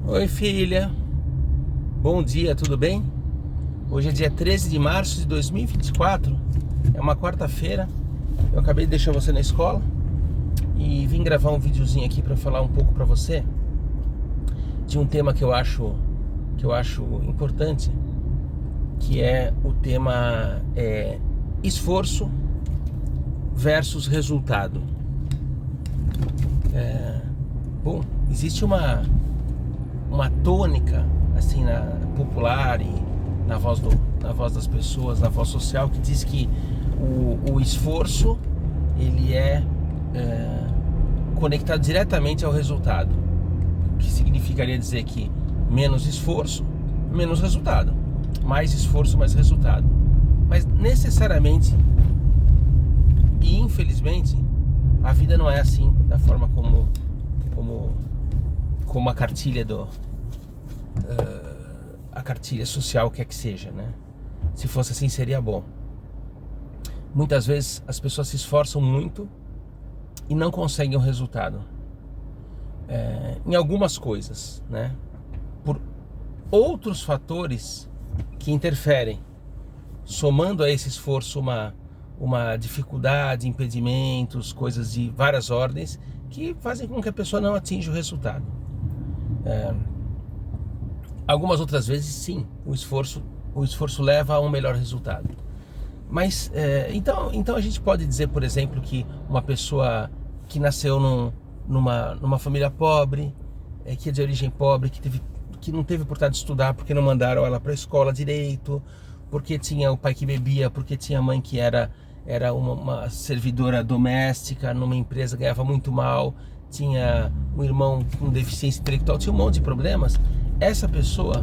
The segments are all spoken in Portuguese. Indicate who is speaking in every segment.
Speaker 1: Oi, filha. Bom dia, tudo bem? Hoje é dia 13 de março de 2024. É uma quarta-feira. Eu acabei de deixar você na escola e vim gravar um videozinho aqui para falar um pouco para você de um tema que eu acho importante, que é o tema esforço versus resultado. Bom, existe uma tônica assim popular e na voz das pessoas, na voz social, que diz que o esforço ele é conectado diretamente ao resultado, o que significaria dizer que menos esforço, menos resultado, mais esforço, mais resultado. Mas necessariamente e infelizmente a vida não é assim, da forma como a cartilha a cartilha social quer que seja, né? Se fosse assim seria bom. Muitas vezes as pessoas se esforçam muito e não conseguem o resultado em algumas coisas, né? Por outros fatores que interferem, somando a esse esforço uma dificuldade, impedimentos, coisas de várias ordens que fazem com que a pessoa não atinja o resultado. Algumas outras vezes sim, o esforço leva a um melhor resultado. Mas então a gente pode dizer, por exemplo, que uma pessoa que nasceu numa família pobre, que é de origem pobre, que não teve oportunidade de estudar porque não mandaram ela para a escola direito, porque tinha o pai que bebia, porque tinha a mãe que era uma servidora doméstica numa empresa, ganhava muito mal, tinha um irmão com deficiência intelectual, tinha um monte de problemas. Essa pessoa,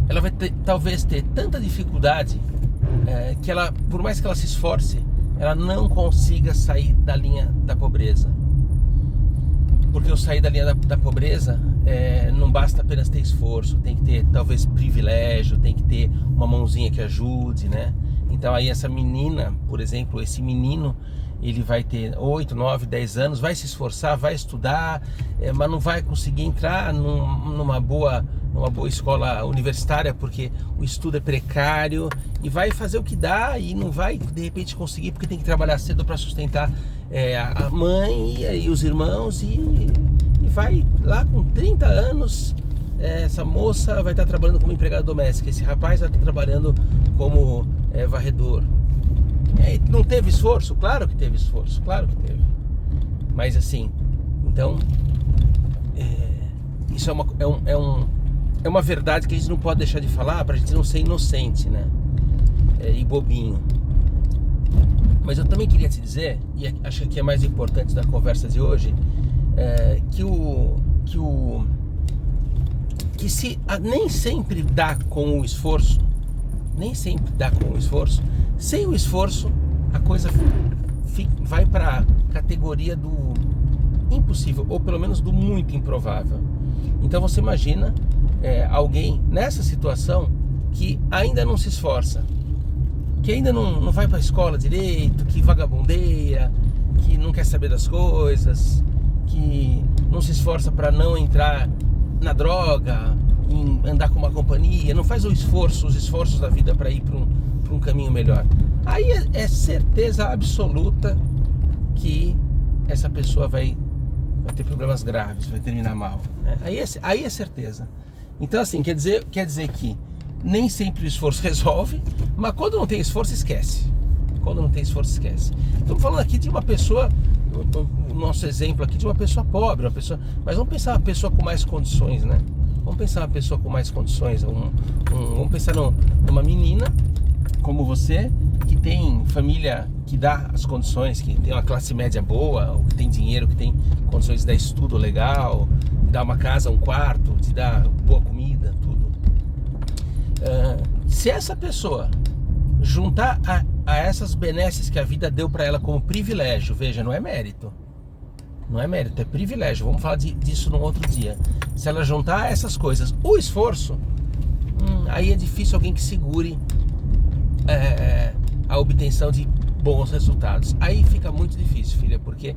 Speaker 1: ela vai talvez ter tanta dificuldade que ela, por mais que ela se esforce, ela não consiga sair da linha da pobreza. Porque o sair da linha da pobreza não basta apenas ter esforço, tem que ter talvez privilégio, tem que ter uma mãozinha que ajude, né? Então aí essa menina, por exemplo, esse menino, ele vai ter 8, 9, 10 anos, vai se esforçar, vai estudar, mas não vai conseguir entrar numa boa escola universitária porque o estudo é precário, e vai fazer o que dá e não vai de repente conseguir porque tem que trabalhar cedo para sustentar a mãe e os irmãos, e vai lá com 30 anos, essa moça vai estar trabalhando como empregada doméstica, esse rapaz vai estar trabalhando como varredor. Não teve esforço? Claro que teve esforço, claro que teve. Mas assim, então isso é uma verdade que a gente não pode deixar de falar, para a gente não ser inocente, né? E bobinho. Mas eu também queria te dizer, e acho que é mais importante da conversa de hoje, que se nem sempre dá com o esforço, sem o esforço a coisa vai para a categoria do impossível, ou pelo menos do muito improvável. Então você imagina alguém nessa situação que ainda não se esforça, que ainda não vai para a escola direito, que vagabundeia, que não quer saber das coisas, que não se esforça para não entrar na droga, em andar com uma companhia, não faz os esforços da vida para ir para um caminho melhor. Aí é certeza absoluta que essa pessoa vai ter problemas graves, vai terminar mal, né? Aí é certeza. Então assim, quer dizer que nem sempre o esforço resolve, mas quando não tem esforço, esquece. Estamos falando aqui de uma pessoa, o nosso exemplo aqui de uma pessoa pobre, mas vamos pensar uma pessoa com mais condições, né? Vamos pensar numa menina como você, que tem família que dá as condições, que tem uma classe média boa, ou que tem dinheiro, que tem condições de dar estudo legal, de dar uma casa, um quarto, de dar boa comida, tudo. Se essa pessoa juntar a essas benesses que a vida deu para ela como privilégio, veja, não é mérito, é privilégio, vamos falar disso num outro dia. Se ela juntar essas coisas, o esforço, aí é difícil alguém que segure a obtenção de bons resultados. Aí fica muito difícil, filha, porque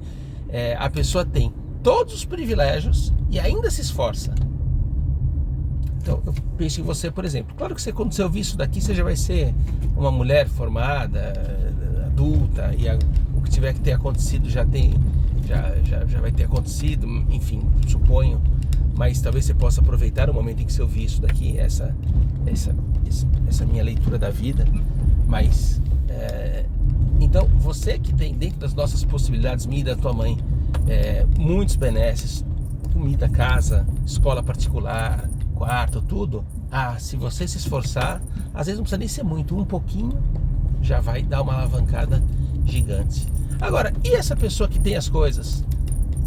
Speaker 1: a pessoa tem todos os privilégios e ainda se esforça. Então, eu penso em você, por exemplo. Claro que quando você ouvir isso daqui, você já vai ser uma mulher formada, adulta, e o que tiver que ter acontecido já vai ter acontecido, enfim, suponho. Mas talvez você possa aproveitar o momento em que você ouvir isso daqui, essa minha leitura da vida. Mas, então, você que tem dentro das nossas possibilidades, minha e da tua mãe, muitos benesses, comida, casa, escola particular, quarto, tudo. Se você se esforçar, às vezes não precisa nem ser muito, um pouquinho já vai dar uma alavancada gigante. Agora, e essa pessoa que tem as coisas?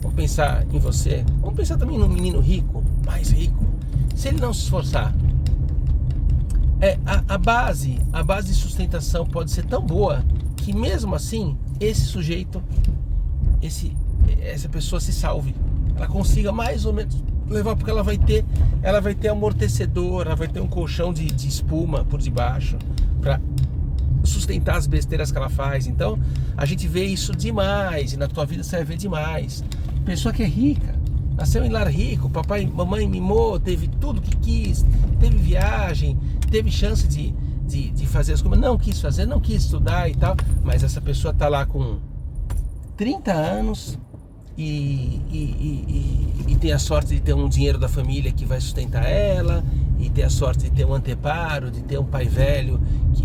Speaker 1: Vamos pensar em você, vamos pensar também num menino rico, mais rico. Se ele não se esforçar, a base de sustentação pode ser tão boa que mesmo assim, esse sujeito, essa pessoa se salve. Ela consiga mais ou menos levar, porque ela vai ter amortecedor, ela vai ter um colchão de espuma por debaixo para sustentar as besteiras que ela faz. Então a gente vê isso demais, e na tua vida você vai ver demais. Pessoa que é rica, nasceu em lar rico, papai, mamãe mimou, teve tudo que quis, teve viagem, teve chance de fazer as coisas, não quis fazer, não quis estudar e tal, mas essa pessoa tá lá com 30 anos e tem a sorte de ter um dinheiro da família que vai sustentar ela, e ter a sorte de ter um anteparo, de ter um pai velho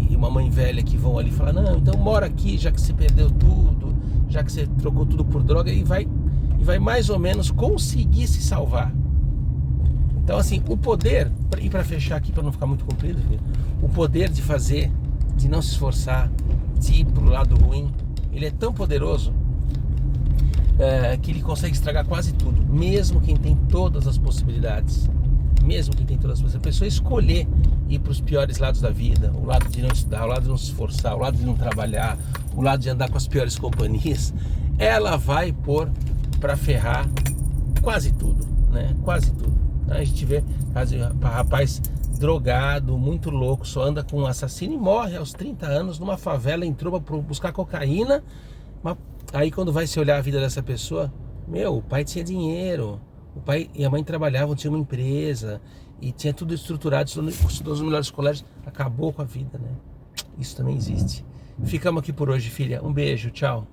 Speaker 1: e uma mãe velha que vão ali falar, não, então mora aqui, já que você perdeu tudo, já que você trocou tudo por droga, e vai mais ou menos conseguir se salvar. Então assim, o poder, e para fechar aqui, para não ficar muito comprido, o poder de fazer, de não se esforçar, de ir pro lado ruim, ele é tão poderoso que ele consegue estragar quase tudo, mesmo quem tem todas as possibilidades. Mesmo quem tem todas as possibilidades, a pessoa escolher ir para os piores lados da vida, o lado de não estudar, o lado de não se esforçar, o lado de não trabalhar, o lado de andar com as piores companhias, ela vai pôr para ferrar quase tudo, né? Quase tudo. A gente vê rapaz drogado, muito louco, só anda com um assassino e morre aos 30 anos numa favela, entrou para buscar cocaína. Aí quando vai se olhar a vida dessa pessoa, o pai tinha dinheiro, o pai e a mãe trabalhavam, tinha uma empresa e tinha tudo estruturado, estudou nos melhores colégios, acabou com a vida, né? Isso também existe. Ficamos aqui por hoje, filha. Um beijo, tchau.